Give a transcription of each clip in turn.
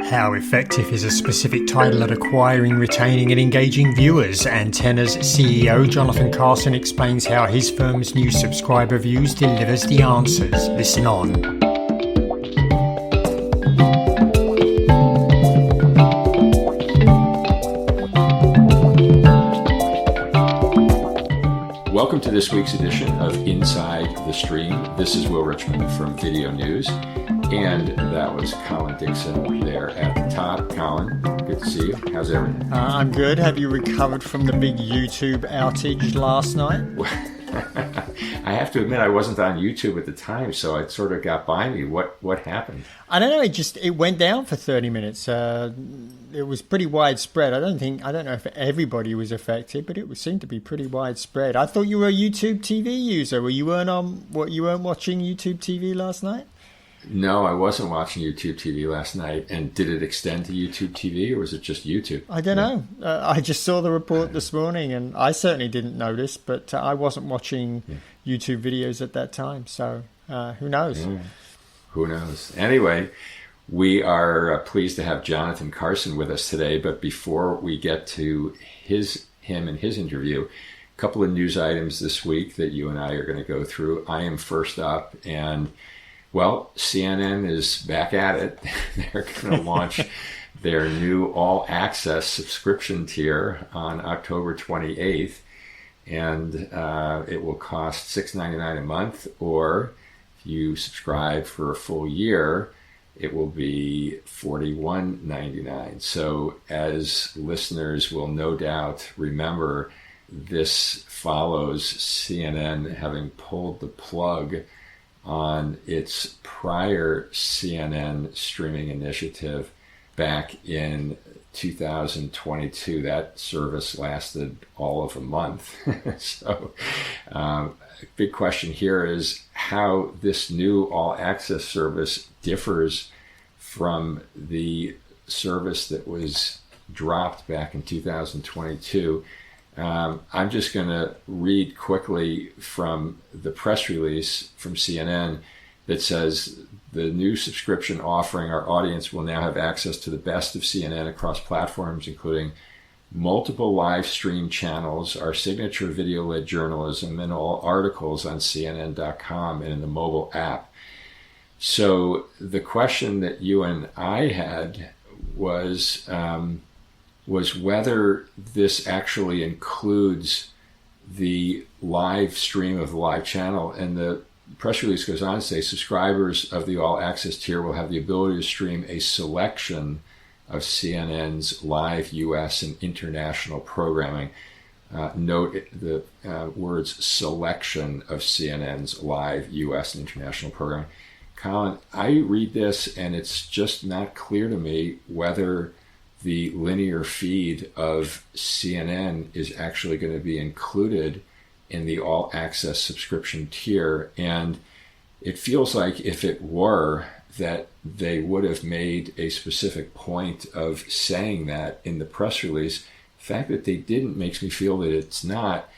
How effective is a specific title at acquiring, retaining and engaging viewers? Antenna's CEO Jonathan Carson explains how his firm's new subscriber views delivers the answers. Listen on. Welcome to this week's edition of Inside the Stream. This is Will Richmond from Video News, and that was Colin Dixon there at the top. Colin, good to see you. How's everything? I'm good. Have you recovered from the big YouTube outage last night? I have to admit I wasn't on YouTube at the time, so it sort of got by me. What happened? I don't know. It went down for 30 minutes. It was pretty widespread. I don't know if everybody was affected, but it seemed to be pretty widespread. I thought you were a YouTube TV user. You weren't watching YouTube TV last night? No, I wasn't watching YouTube TV last night. And did it extend to YouTube TV, or was it just YouTube? I don't know. I just saw the report this morning, and I certainly didn't notice, but I wasn't watching YouTube videos at that time. So who knows? Yeah. Who knows? Anyway, we are pleased to have Jonathan Carson with us today. But before we get to him and his interview, a couple of news items this week that you and I are going to go through. I am first up, and well, CNN is back at it. They're going to launch their new all-access subscription tier on October 28th, and it will cost $6.99 a month, or if you subscribe for a full year, it will be $41.99. So as listeners will no doubt remember, this follows CNN having pulled the plug on its prior CNN streaming initiative back in 2022. That service lasted all of a month. So big question here is how this new all-access service differs from the service that was dropped back in 2022. I'm just going to read quickly from the press release from CNN that says the new subscription offering our audience will now have access to the best of CNN across platforms, including multiple live stream channels, our signature video-led journalism, and all articles on CNN.com and in the mobile app. So the question that you and I had was whether this actually includes the live stream of the live channel. And the press release goes on to say subscribers of the all-access tier will have the ability to stream a selection of CNN's live U.S. and international programming. Note the words selection of CNN's live U.S. and international programming. Colin, I read this and it's just not clear to me whether the linear feed of CNN is actually going to be included in the all-access subscription tier. And it feels like if it were, that they would have made a specific point of saying that in the press release. The fact that they didn't makes me feel that it's not.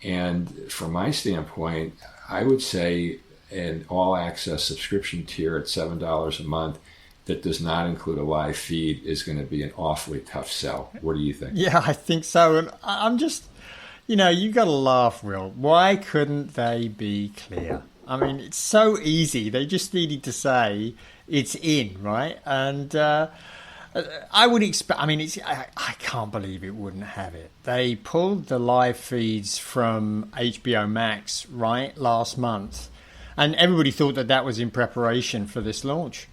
And from my standpoint, I would say an all-access subscription tier at $7 a month that does not include a live feed is going to be an awfully tough sell. What do you think? Yeah, I think so. And I'm just, you got to laugh, Will. Why couldn't they be clear? I mean, it's so easy. They just needed to say it's in, right? And I would expect, I can't believe it wouldn't have it. They pulled the live feeds from HBO Max, right, last month. And everybody thought that was in preparation for this launch.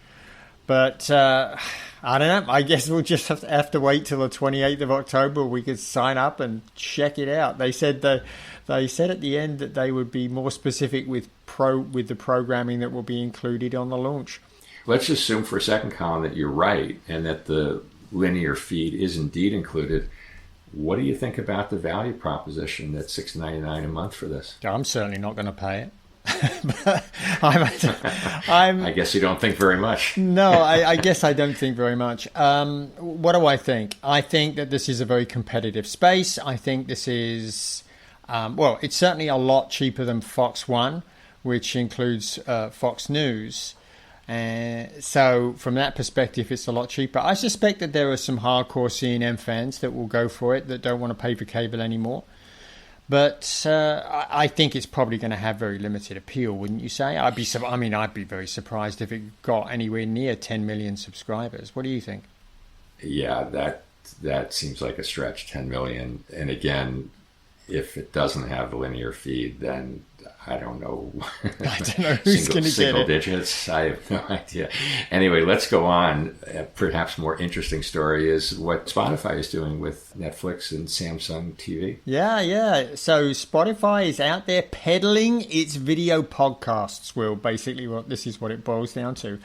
But I don't know. I guess we'll just have to wait till the 28th of October. We could sign up and check it out. They said at the end that they would be more specific with the programming that will be included on the launch. Let's assume for a second, Colin, that you're right and that the linear feed is indeed included. What do you think about the value proposition that's $6.99 a month for this? I'm certainly not going to pay it. But I guess you don't think very much. No, I guess I don't think very much. What do I think? I think that this is a very competitive space. I think this is, it's certainly a lot cheaper than Fox One, which includes Fox News. So from that perspective, it's a lot cheaper. I suspect that there are some hardcore CNN fans that will go for it that don't want to pay for cable anymore. But I think it's probably going to have very limited appeal, wouldn't you say? I'd be very surprised if it got anywhere near 10 million subscribers. What do you think? Yeah, that seems like a stretch, 10 million. And again, if it doesn't have a linear feed, then I don't know. I don't know who's going to get it. Single digits. I have no idea. Anyway, let's go on. A perhaps more interesting story is what Spotify is doing with Netflix and Samsung TV. Yeah. So Spotify is out there peddling its video podcasts. Well, basically, this is what it boils down to,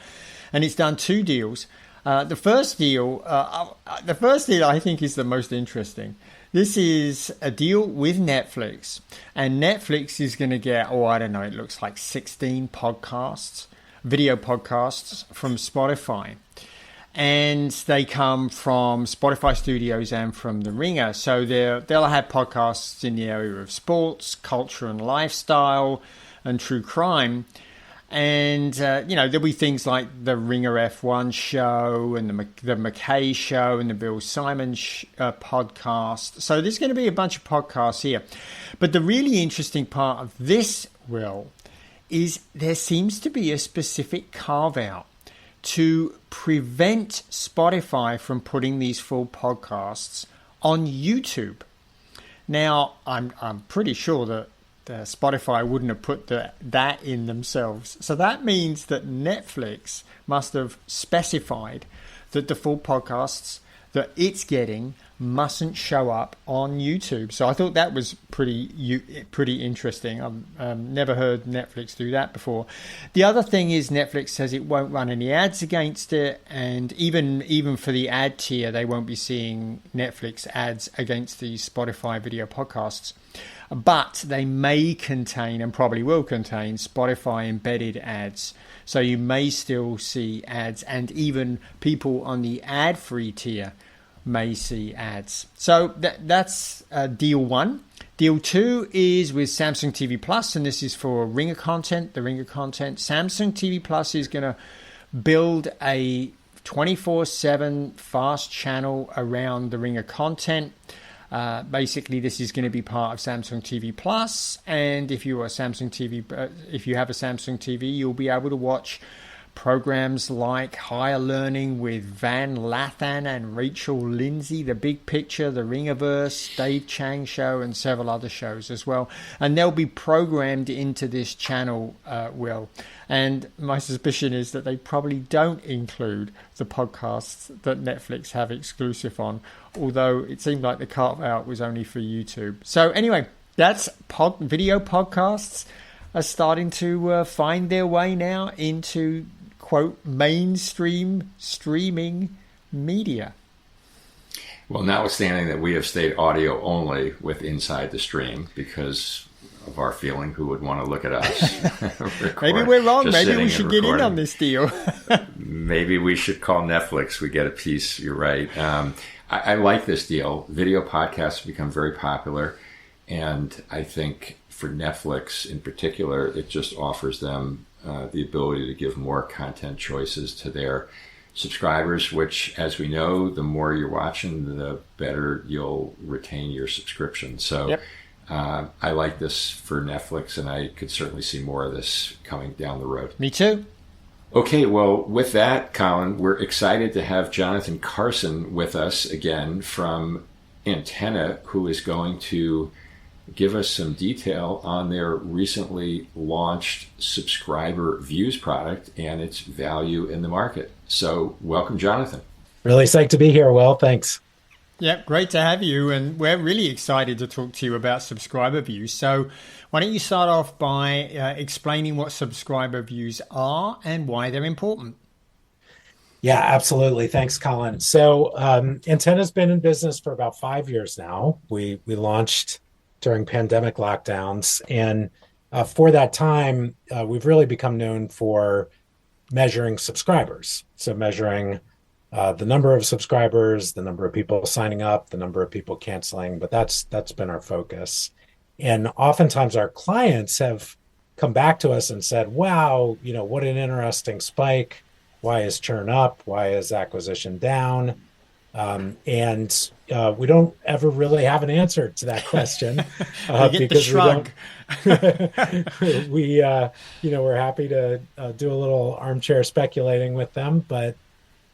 and it's done 2 deals. The first deal I think is the most interesting. This is a deal with Netflix, and Netflix is going to get, it looks like 16 podcasts, video podcasts from Spotify. And they come from Spotify Studios and from The Ringer. So they'll have podcasts in the area of sports, culture and lifestyle, and true crime. And, there'll be things like the Ringer F1 show and the McKay show and the Bill Simon podcast. So there's going to be a bunch of podcasts here. But the really interesting part of this, Will, is there seems to be a specific carve-out to prevent Spotify from putting these full podcasts on YouTube. Now, I'm pretty sure that Spotify wouldn't have put that in themselves. So that means that Netflix must have specified that the full podcasts that it's getting mustn't show up on YouTube. So I thought that was pretty interesting. I've never heard Netflix do that before. The other thing is Netflix says it won't run any ads against it, and even for the ad tier, they won't be seeing Netflix ads against the Spotify video podcasts. But they may contain, and probably will contain, Spotify embedded ads. So you may still see ads, and even people on the ad-free tier may see ads. So that's deal 1. Deal 2 is with Samsung TV Plus, and this is for Ringer content, the Ringer content. Samsung TV Plus is going to build a 24/7 fast channel around the Ringer content. Basically, this is going to be part of Samsung TV Plus, and if you have a Samsung TV, you'll be able to watch programs like Higher Learning with Van Lathan and Rachel Lindsay, The Big Picture, The Ringerverse, Dave Chang Show, and several other shows as well. And they'll be programmed into this channel, Will. And my suspicion is that they probably don't include the podcasts that Netflix have exclusive on, although it seemed like the carve-out was only for YouTube. So anyway, that's video podcasts are starting to find their way now into, quote, mainstream streaming media. Well, notwithstanding that we have stayed audio only with Inside the Stream because of our feeling who would want to look at us. Maybe we're wrong. Maybe we should get in on this deal. Maybe we should call Netflix. We get a piece. You're right. I like this deal. Video podcasts have become very popular. And I think for Netflix in particular, it just offers them the ability to give more content choices to their subscribers, which, as we know, the more you're watching, the better you'll retain your subscription. So yep. I like this for Netflix, and I could certainly see more of this coming down the road. Me too. Okay, well, with that, Colin, we're excited to have Jonathan Carson with us again from Antenna, who is going to give us some detail on their recently launched subscriber views product and its value in the market. So welcome, Jonathan. Really psyched to be here, Will. Thanks. Yeah, great to have you. And we're really excited to talk to you about subscriber views. So why don't you start off by explaining what subscriber views are and why they're important? Yeah, absolutely. Thanks, Colin. So Antenna's been in business for about 5 years now. We launched during pandemic lockdowns. And for that time, we've really become known for measuring subscribers. So measuring the number of subscribers, the number of people signing up, the number of people canceling, but that's been our focus. And oftentimes our clients have come back to us and said, wow, what an interesting spike. Why is churn up? Why is acquisition down? And we don't ever really have an answer to that question You get the because we shrug. don't. We're happy to do a little armchair speculating with them, but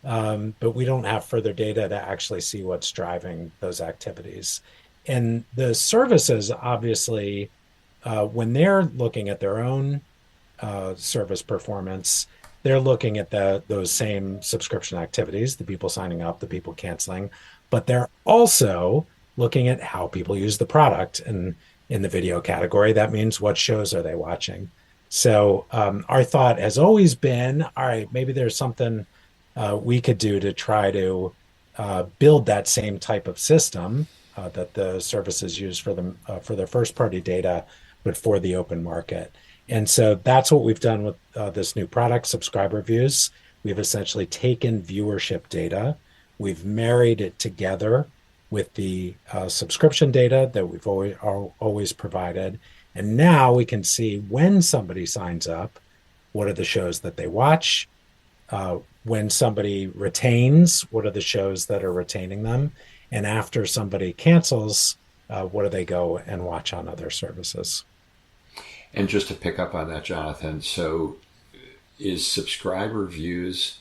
we don't have further data to actually see what's driving those activities. And the services, obviously, when they're looking at their own service performance, they're looking at those same subscription activities, the people signing up, the people canceling, but they're also looking at how people use the product. And in the video category, that means what shows are they watching? So our thought has always been, all right, maybe there's something we could do to try to build that same type of system that the services use for them for their first party data, but for the open market. And so that's what we've done with this new product, subscriber views. We've essentially taken viewership data, we've married it together with the subscription data that we've always provided. And now we can see when somebody signs up, what are the shows that they watch? When somebody retains, what are the shows that are retaining them? And after somebody cancels, what do they go and watch on other services? And just to pick up on that, Jonathan, so is subscriber views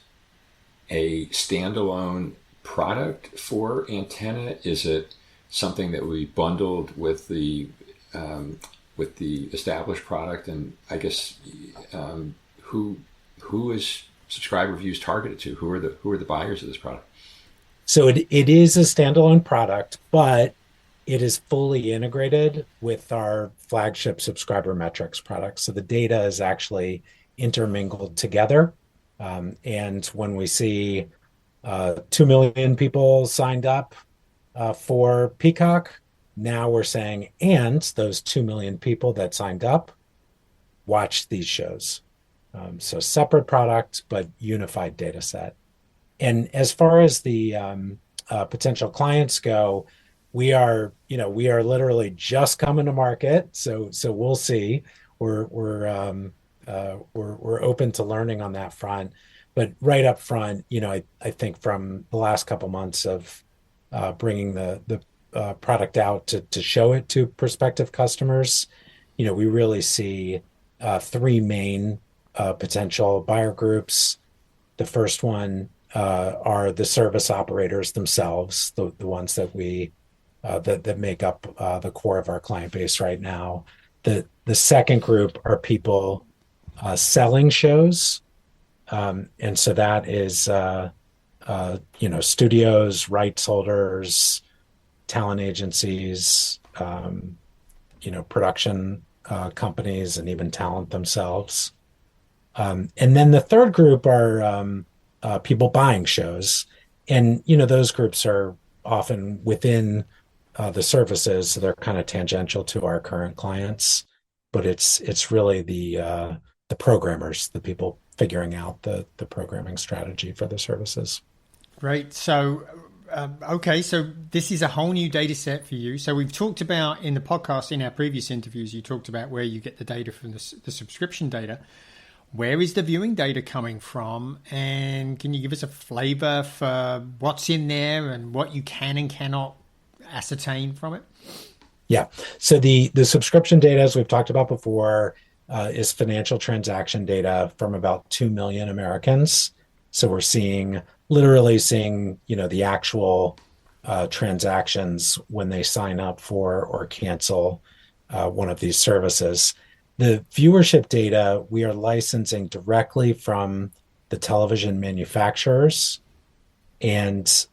a standalone product for Antenna? Is it something that we bundled with the established product? And I guess who is subscriber views targeted to? Who are the buyers of this product? So it is a standalone product, but it is fully integrated with our flagship subscriber metrics product. So the data is actually intermingled together. And when we see 2 million people signed up for Peacock, now we're saying, and those 2 million people that signed up watch these shows. So separate product, but unified data set. And as far as the potential clients go, we are literally just coming to market, so we'll see. We're open to learning on that front, but right up front, I think from the last couple months of bringing the product out to show it to prospective customers, we really see three main potential buyer groups. The first one are the service operators themselves, the ones that that make up the core of our client base right now. The second group are people selling shows, and so that is studios, rights holders, talent agencies, production companies, and even talent themselves. And then the third group are people buying shows, and those groups are often within the services, so they're kind of tangential to our current clients. But it's really the programmers, the people figuring out the programming strategy for the services. Great. So, okay, so this is a whole new data set for you. So we've talked about in the podcast, in our previous interviews, you talked about where you get the data from the subscription data. Where is the viewing data coming from? And can you give us a flavor for what's in there and what you can and cannot ascertain from it? Yeah. So the subscription data, as we've talked about before, is financial transaction data from about 2 million Americans. So we're literally seeing, the actual transactions when they sign up for or cancel one of these services. The viewership data we are licensing directly from the television manufacturers, and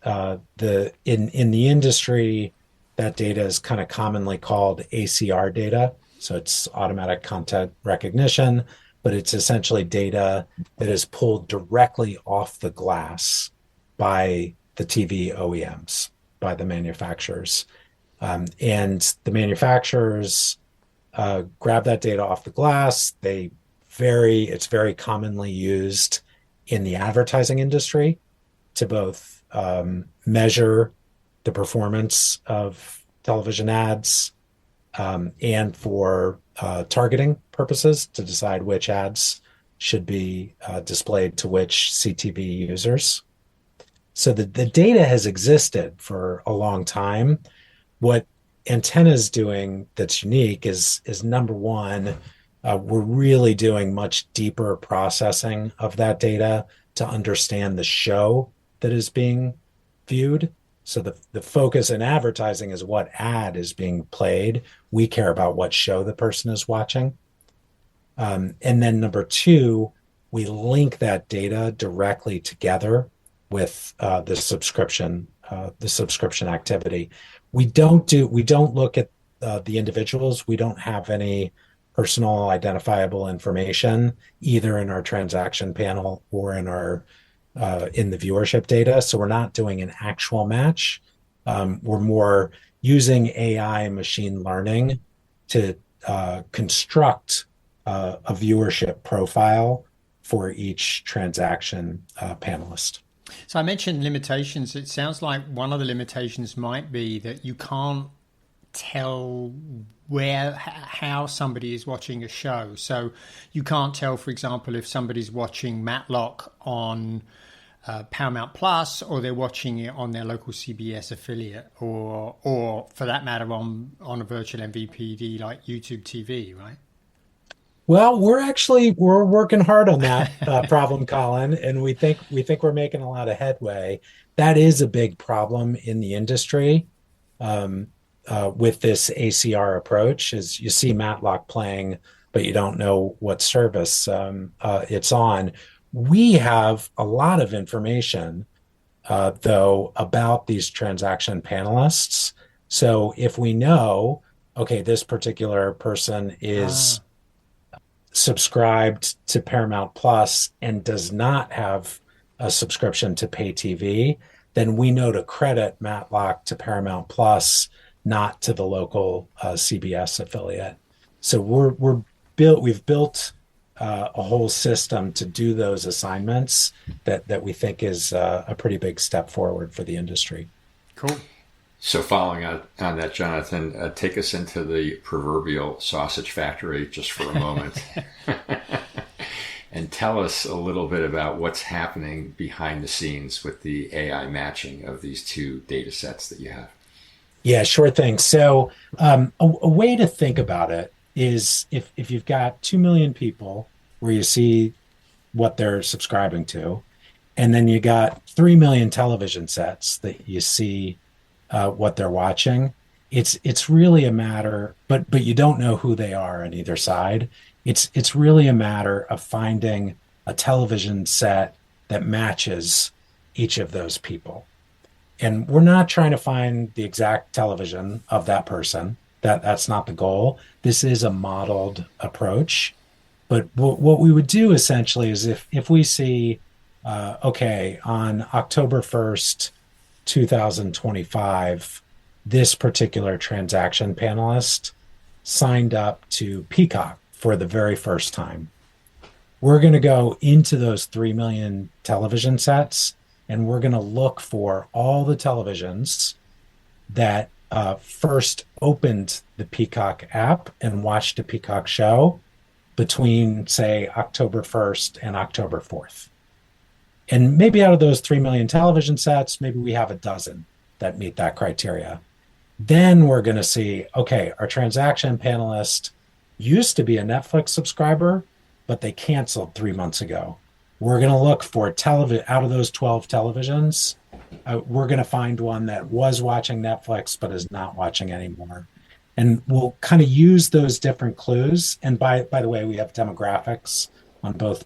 in the industry, that data is kind of commonly called ACR data. So it's automatic content recognition, but it's essentially data that is pulled directly off the glass by the TV OEMs, by the manufacturers. And the manufacturers grab that data off the glass. It's very commonly used in the advertising industry to both measure the performance of television ads, and for targeting purposes to decide which ads should be displayed to which CTV users. So the data has existed for a long time. What antenna is doing that's unique is number one, we're really doing much deeper processing of that data to understand the show that is being viewed. So the focus in advertising is what ad is being played. We care about what show the person is watching. And then number two, we link that data directly together with the subscription activity. We don't look at the individuals. We don't have any personal identifiable information either in our transaction panel or in the viewership data. So we're not doing an actual match. We're more using AI and machine learning to construct a viewership profile for each transaction panelist. So I mentioned limitations. It sounds like one of the limitations might be that you can't tell how somebody is watching a show. So you can't tell, for example, if somebody's watching Matlock on Paramount Plus, or they're watching it on their local CBS affiliate, or for that matter, on a virtual MVPD like YouTube TV, right? Well, we're working hard on that problem, Colin, and we think we're making a lot of headway. That is a big problem in the industry with this ACR approach. Is you see Matlock playing, but you don't know what service it's on. We have a lot of information, though, about these transaction panelists. So if we know, okay, this particular person is Ah, subscribed to Paramount Plus and does not have a subscription to pay TV, then we know to credit Matlock to Paramount Plus, not to the local CBS affiliate. So we've built a whole system to do those assignments that we think is a pretty big step forward for the industry. cool. So, following on that, Jonathan, take us into the proverbial sausage factory just for a moment and tell us a little bit about what's happening behind the scenes with the AI matching of these two data sets that you have. Yeah, sure thing. So a way to think about it is if you've got 2 million people where you see what they're subscribing to, and then you got 3 million television sets that you see what they're watching. It's really a matter, but you don't know who they are on either side. It's really a matter of finding a television set that matches each of those people. And we're not trying to find the exact television of that person. That's not the goal. This is a modeled approach. But what we would do essentially is if we see, okay, on October 1st, 2025, this particular transaction panelist signed up to Peacock for the very first time. We're going to go into those 3 million television sets and we're going to look for all the televisions that first opened the Peacock app and watched a Peacock show between, say, October 1st and October 4th. And maybe out of those 3 million television sets, maybe we have a dozen that meet that criteria. Then we're going to see, okay, our transaction panelist used to be a Netflix subscriber, but they canceled 3 months ago. We're going to look for out of those 12 televisions. We're going to find one that was watching Netflix, but is not watching anymore. And we'll kind of use those different clues. And by the way, we have demographics on both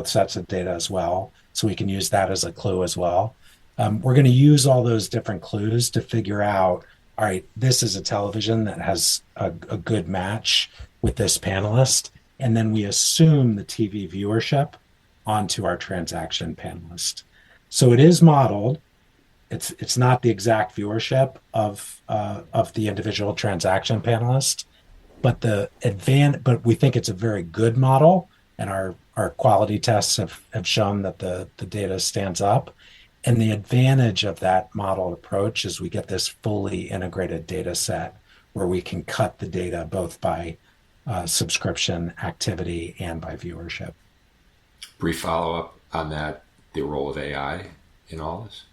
sets of data as well. So we can use that as a clue as well. We're going to use all those different clues to figure out, all right, this is a television that has a good match with this panelist. And then we assume the TV viewership onto our transaction panelist. So it is modeled. It's not the exact viewership of the individual transaction panelist, but we think it's a very good model, and our quality tests have shown that the data stands up. And the advantage of that model approach is we get this fully integrated data set where we can cut the data both by subscription activity and by viewership. Brief follow up on that, the role of AI in all this?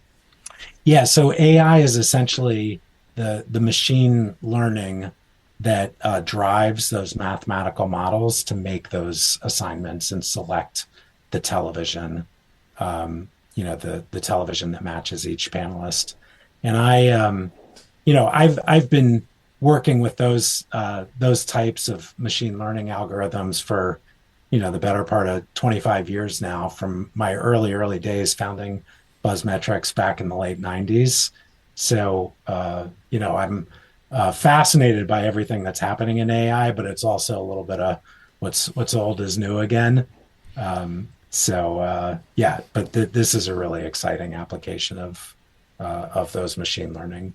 Yeah, so AI is essentially the machine learning that drives those mathematical models to make those assignments and select the television, the television that matches each panelist. And I've been working with those types of machine learning algorithms for the better part of 25 years now, from my early days founding Buzzmetrics back in the late 90s. So I'm fascinated by everything that's happening in AI, but it's also a little bit of what's old is new again. This is a really exciting application of those machine learning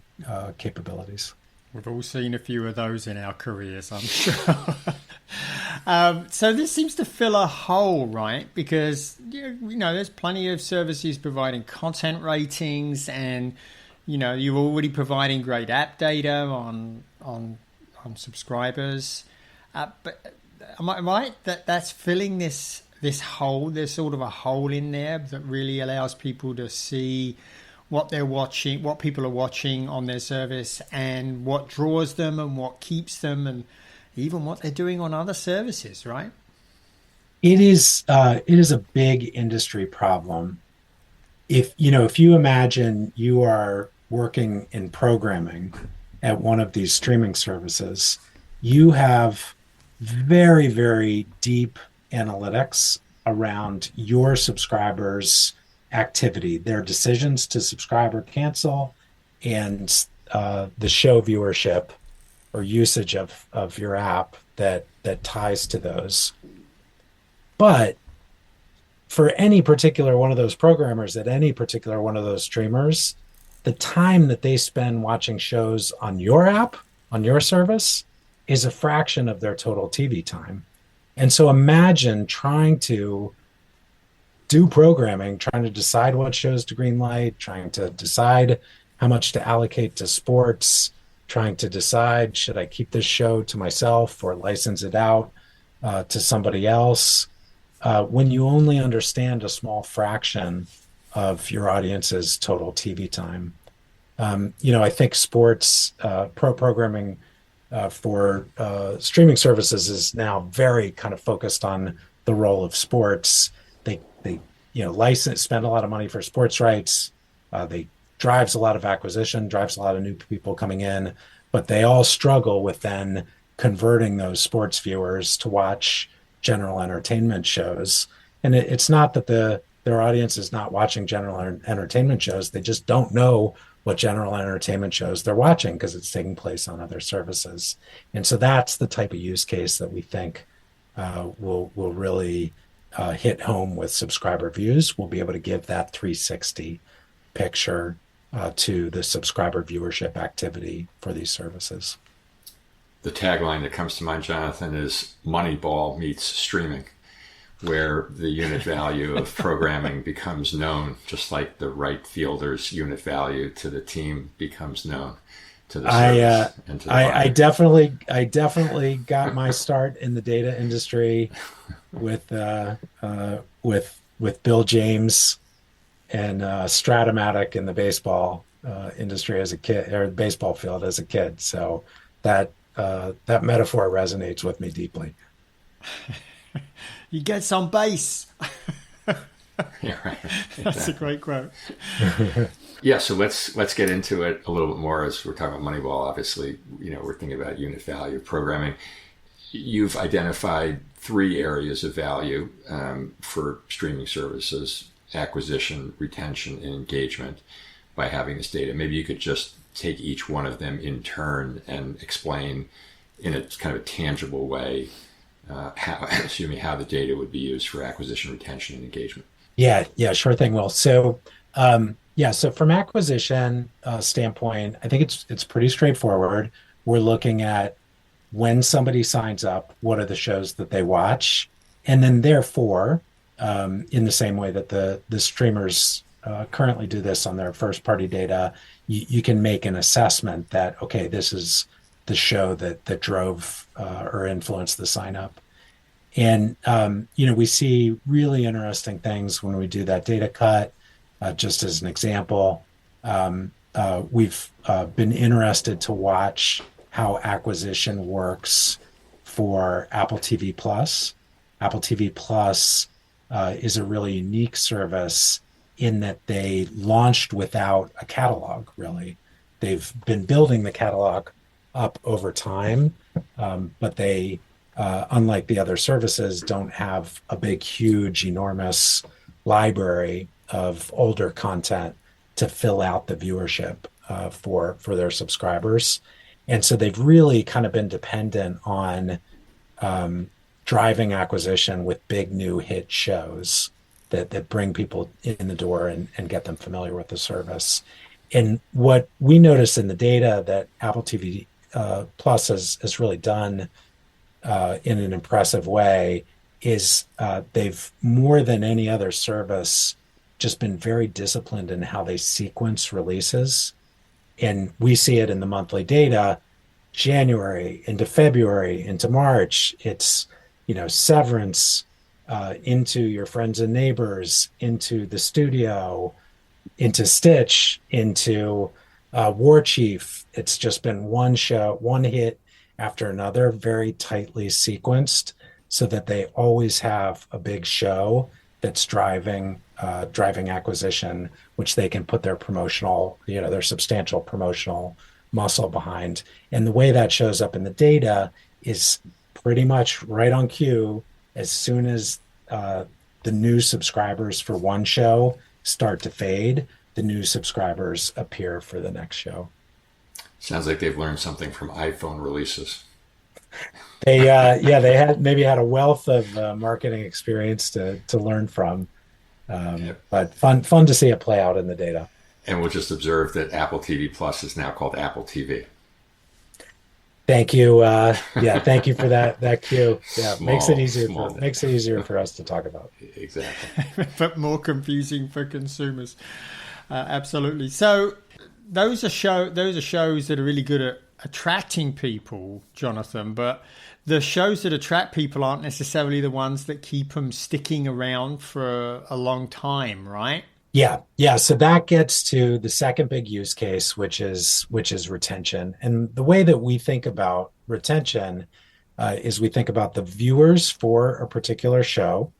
capabilities. We've all seen a few of those in our careers, I'm sure. So this seems to fill a hole, right? Because there's plenty of services providing content ratings, and you're already providing great app data on subscribers. But am I right that's filling this hole? There's sort of a hole in there that really allows people to see what they're watching, what people are watching on their service, and what draws them and what keeps them, and even what they're doing on other services, right? It is a big industry problem. If you imagine you are working in programming at one of these streaming services, you have very, very deep analytics around your subscribers' activity, their decisions to subscribe or cancel, and the show viewership or usage of your app that ties to those. But for any particular one of those programmers at any particular one of those streamers, the time that they spend watching shows on your app, on your service, is a fraction of their total TV time. And so imagine trying to do programming, trying to decide what shows to greenlight, trying to decide how much to allocate to sports, trying to decide, should I keep this show to myself or license it out to somebody else? When you only understand a small fraction of your audience's total TV time. I think sports, programming for streaming services is now very kind of focused on the role of sports. They spend a lot of money for sports rights. They drives a lot of acquisition, drives a lot of new people coming in, but they all struggle with then converting those sports viewers to watch general entertainment shows. And it's not that their audience is not watching general entertainment shows. They just don't know what general entertainment shows they're watching because it's taking place on other services. And so that's the type of use case that we think will really hit home with subscriber views. We'll be able to give that 360 picture to the subscriber viewership activity for these services. The tagline that comes to mind, Jonathan, is Moneyball meets streaming, where the unit value of programming becomes known, just like the right fielder's unit value to the team becomes known to the service and to the buyer. I definitely got my start in the data industry with Bill James and Stratomatic in the baseball industry as a kid, or baseball field as a kid. So that metaphor resonates with me deeply. He gets on base. Yeah, right. That's a great quote. Yeah, so let's get into it a little bit more as we're talking about Moneyball. Obviously, we're thinking about unit value programming. You've identified 3 areas of value for streaming services: acquisition, retention, and engagement by having this data. Maybe you could just take each one of them in turn and explain in a kind of a tangible way how the data would be used for acquisition, retention, and engagement. Yeah, sure thing, Will. So, so from acquisition standpoint, I think it's pretty straightforward. We're looking at when somebody signs up, what are the shows that they watch, and then therefore, in the same way that the streamers currently do this on their first party data, you can make an assessment that, okay, this is the show that drove or influenced the sign up. And we see really interesting things when we do that data cut. Just as an example, we've been interested to watch how acquisition works for Apple TV Plus. Apple TV Plus is a really unique service in that they launched without a catalog, really. They've been building the catalog up over time, but they, unlike the other services, don't have a big, huge, enormous library of older content to fill out the viewership for their subscribers. And so they've really kind of been dependent on driving acquisition with big new hit shows that bring people in the door and get them familiar with the service. And what we notice in the data that Apple TV Plus has really done in an impressive way is they've, more than any other service, just been very disciplined in how they sequence releases. And we see it in the monthly data. January into February into March, it's Severance, into Your Friends and Neighbors, into The Studio, into Stitch, into War Chief. It's just been one show, one hit after another, very tightly sequenced, so that they always have a big show that's driving acquisition, which they can put their promotional, their substantial promotional muscle behind. And the way that shows up in the data is pretty much right on cue. As soon as the new subscribers for one show start to fade, the new subscribers appear for the next show. Sounds like they've learned something from iPhone releases. They had a wealth of marketing experience to learn from, Yep. but fun to see it play out in the data. And we'll just observe that Apple TV Plus is now called Apple TV. Thank you. Thank you for that cue. Yeah, makes it easier for us to talk about. Exactly. But more confusing for consumers. Absolutely. So those are shows that are really good at attracting people, Jonathan, but the shows that attract people aren't necessarily the ones that keep them sticking around for a long time, right? Yeah. So that gets to the second big use case, which is retention. And the way that we think about retention is we think about the viewers for a particular show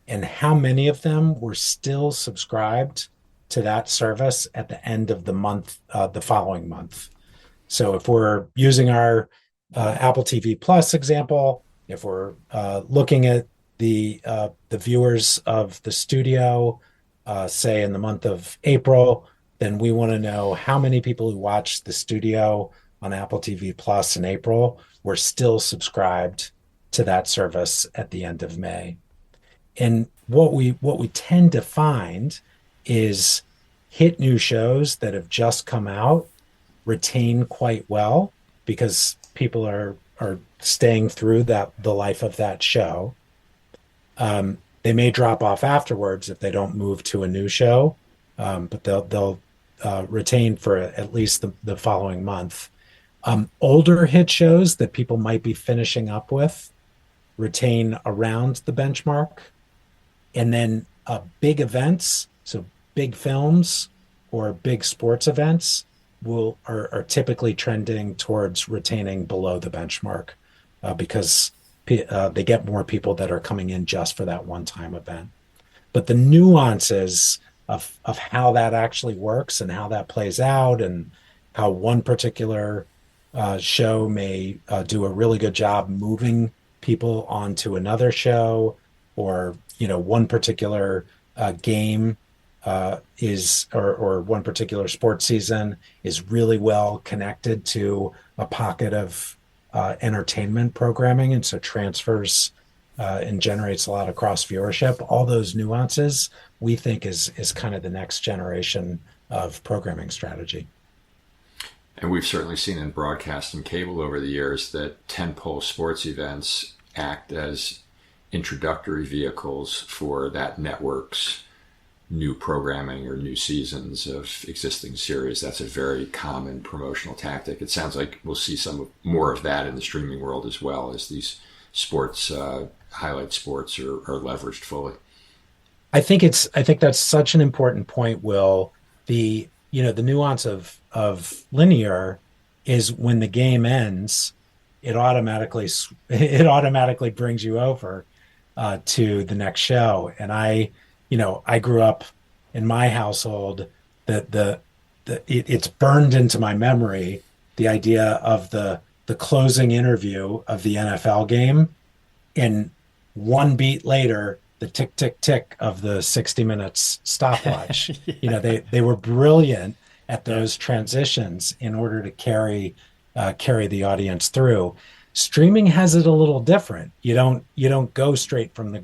and how many of them were still subscribed to that service at the end of the month, the following month. So if we're using our Apple TV Plus example, if we're looking at the viewers of The Studio, say in the month of April, then we want to know how many people who watched The Studio on Apple TV Plus in April were still subscribed to that service at the end of May. And what we tend to find is hit new shows that have just come out retain quite well because people are staying through the life of that show. They may drop off afterwards if they don't move to a new show, but they'll retain for at least the following month. Older hit shows that people might be finishing up with retain around the benchmark. And then big events, so big films or big sports events are typically trending towards retaining below the benchmark because they get more people that are coming in just for that one-time event. But the nuances of how that actually works and how that plays out and how one particular show may do a really good job moving people onto another show, or one particular game or one particular sports season is really well connected to a pocket of entertainment programming, and so transfers and generates a lot of cross viewership. All those nuances we think is kind of the next generation of programming strategy. And we've certainly seen in broadcast and cable over the years that tentpole sports events act as introductory vehicles for that network's new programming or new seasons of existing series. That's a very common promotional tactic. It sounds like we'll see some more of that in the streaming world as well, as these sports, highlight sports are leveraged fully. I think that's such an important point, Will. The nuance of linear is when the game ends, it automatically brings you over to the next show. And I grew up in my household that it's burned into my memory the idea of the closing interview of the NFL game, and one beat later, the tick tick tick of the 60 minutes stopwatch. They were brilliant at Yeah. those transitions in order to carry the audience through. Streaming has it a little different. You don't go straight from the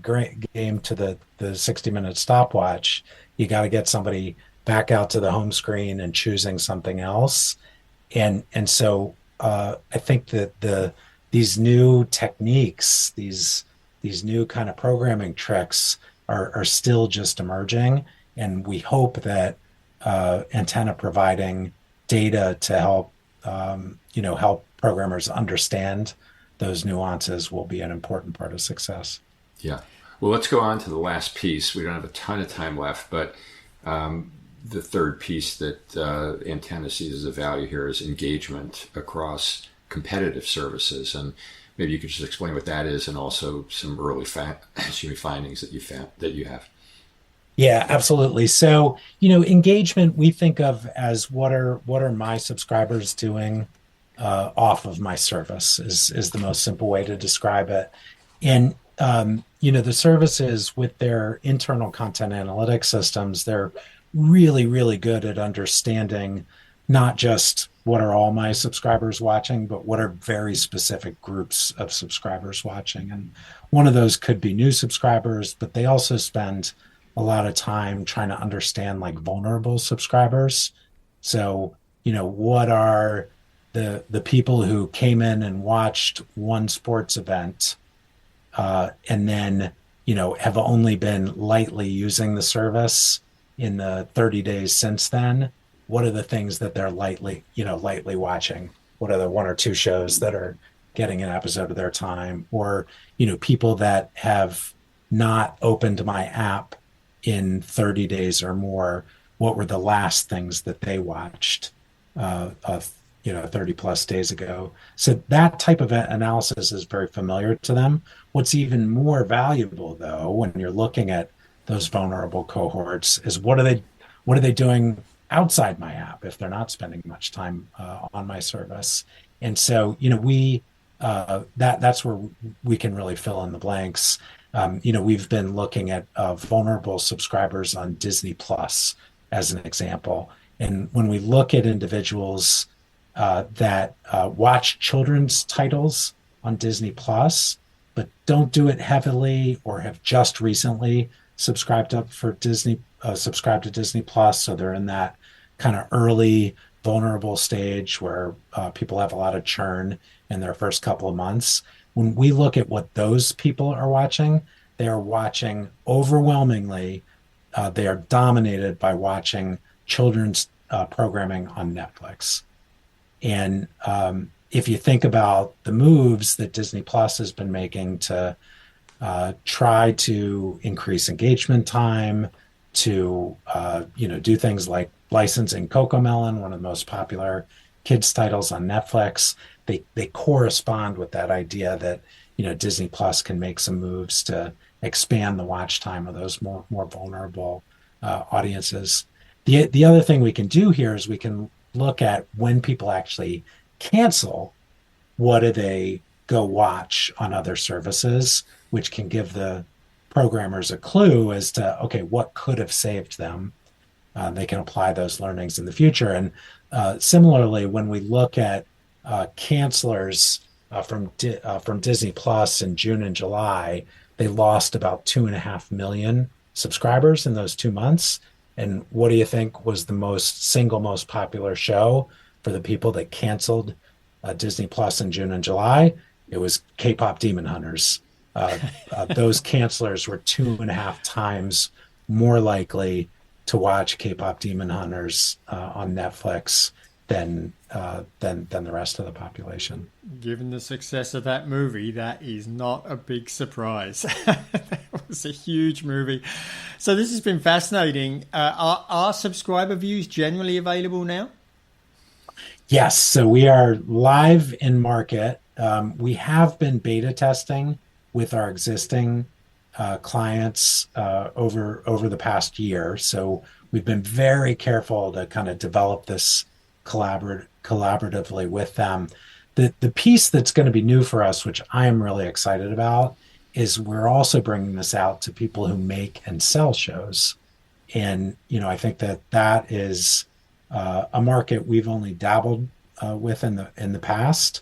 game to the 60-minute stopwatch. You got to get somebody back out to the home screen and choosing something else. And so I think that these new techniques, these new kind of programming tricks are still just emerging, and we hope that antenna providing data to help programmers understand those nuances will be an important part of success. Yeah. Well, let's go on to the last piece. We don't have a ton of time left, but the third piece that Antenna sees as a value here is engagement across competitive services. And maybe you could just explain what that is, and also some early findings that you have. Yeah, absolutely. So, engagement we think of as what are my subscribers doing off of my service is the most simple way to describe it. And the services with their internal content analytics systems, they're really, really good at understanding not just what are all my subscribers watching, but what are very specific groups of subscribers watching. And one of those could be new subscribers, but they also spend a lot of time trying to understand like vulnerable subscribers. So, what are the people who came in and watched one sports event and then, have only been lightly using the service in the 30 days since then? What are the things that they're lightly watching? What are the one or two shows that are getting an episode of their time? Or, people that have not opened my app in 30 days or more, what were the last things that they watched 30 plus days ago? So that type of analysis is very familiar to them. What's even more valuable, though, when you're looking at those vulnerable cohorts, is what are they doing outside my app if they're not spending much time on my service? And so, that's where we can really fill in the blanks. We've been looking at vulnerable subscribers on Disney Plus as an example. And when we look at individuals that watch children's titles on Disney Plus, but don't do it heavily or have just recently subscribed to Disney Plus, so they're in that kind of early vulnerable stage where people have a lot of churn in their first couple of months. When we look at what those people are watching, they are watching overwhelmingly, they are dominated by watching children's programming on Netflix. And if you think about the moves that Disney Plus has been making to try to increase engagement time, to do things like licensing Cocomelon, one of the most popular kids titles on Netflix, they correspond with that idea that Disney Plus can make some moves to expand the watch time of those more vulnerable audiences. The other thing we can do here is we can look at when people actually cancel, what do they go watch on other services, which can give the programmers a clue as to, okay, what could have saved them. They can apply those learnings in the future. And similarly, when we look at cancelers from Disney Plus in June and July, they lost about 2.5 million subscribers in those 2 months. And what do you think was the single most popular show for the people that canceled Disney Plus in June and July? It was K-pop Demon Hunters. Those cancelers were 2.5 times more likely to watch K-pop Demon Hunters on Netflix than the rest of the population. Given the success of that movie, that is not a big surprise. That was a huge movie. So this has been fascinating. Are subscriber views generally available now? Yes, so we are live in market. We have been beta testing with our existing clients over the past year. So we've been very careful to kind of develop this collaboratively with them. The piece that's going to be new for us, which I am really excited about, is we're also bringing this out to people who make and sell shows. And, I think that is a market we've only dabbled with in the past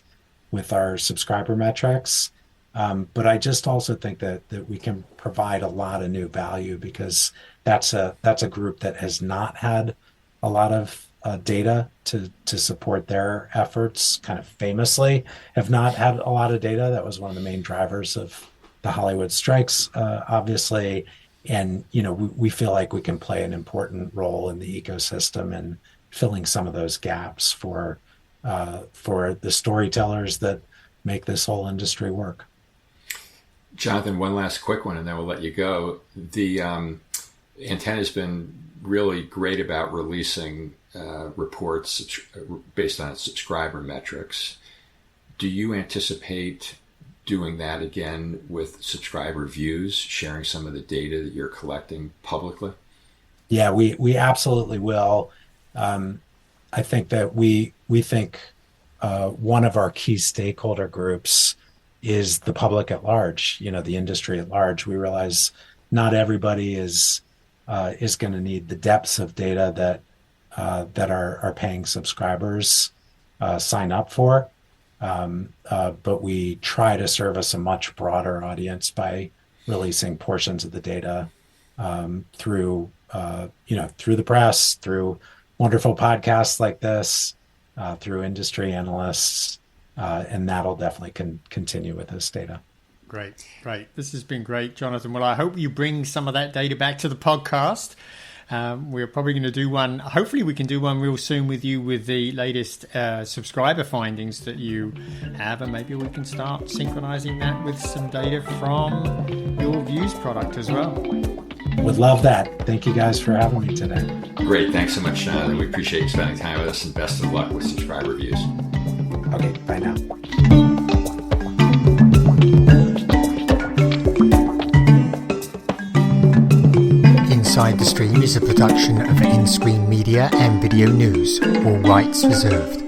with our subscriber metrics. But I just also think that we can provide a lot of new value, because that's a group that has not had a lot of data to support their efforts. Kind of famously have not had a lot of data. That was one of the main drivers of the Hollywood strikes, obviously. And we feel like we can play an important role in the ecosystem and filling some of those gaps for the storytellers that make this whole industry work. Jonathan, one last quick one, and then we'll let you go. The Antenna's been really great about releasing reports based on its subscriber metrics. Do you anticipate doing that again with subscriber views, sharing some of the data that you're collecting publicly? Yeah, we absolutely will. I think that we think one of our key stakeholder groups is the public at large, the industry at large. We realize not everybody is going to need the depths of data that our paying subscribers sign up for. But we try to service a much broader audience by releasing portions of the data through the press, through wonderful podcasts like this, through industry analysts, and that'll definitely continue with this data. Great. This has been great, Jonathan. Well, I hope you bring some of that data back to the podcast. We're probably going to do one. Hopefully we can do one real soon with you with the latest subscriber findings that you have, and maybe we can start synchronizing that with some data from your Views product as well. Would love that. Thank you guys for having me today. Great. Thanks so much, Jonathan. We appreciate you spending time with us, and best of luck with subscriber views. Okay, bye now. Inside the Stream is a production of In-Screen Media and Video News, all rights reserved.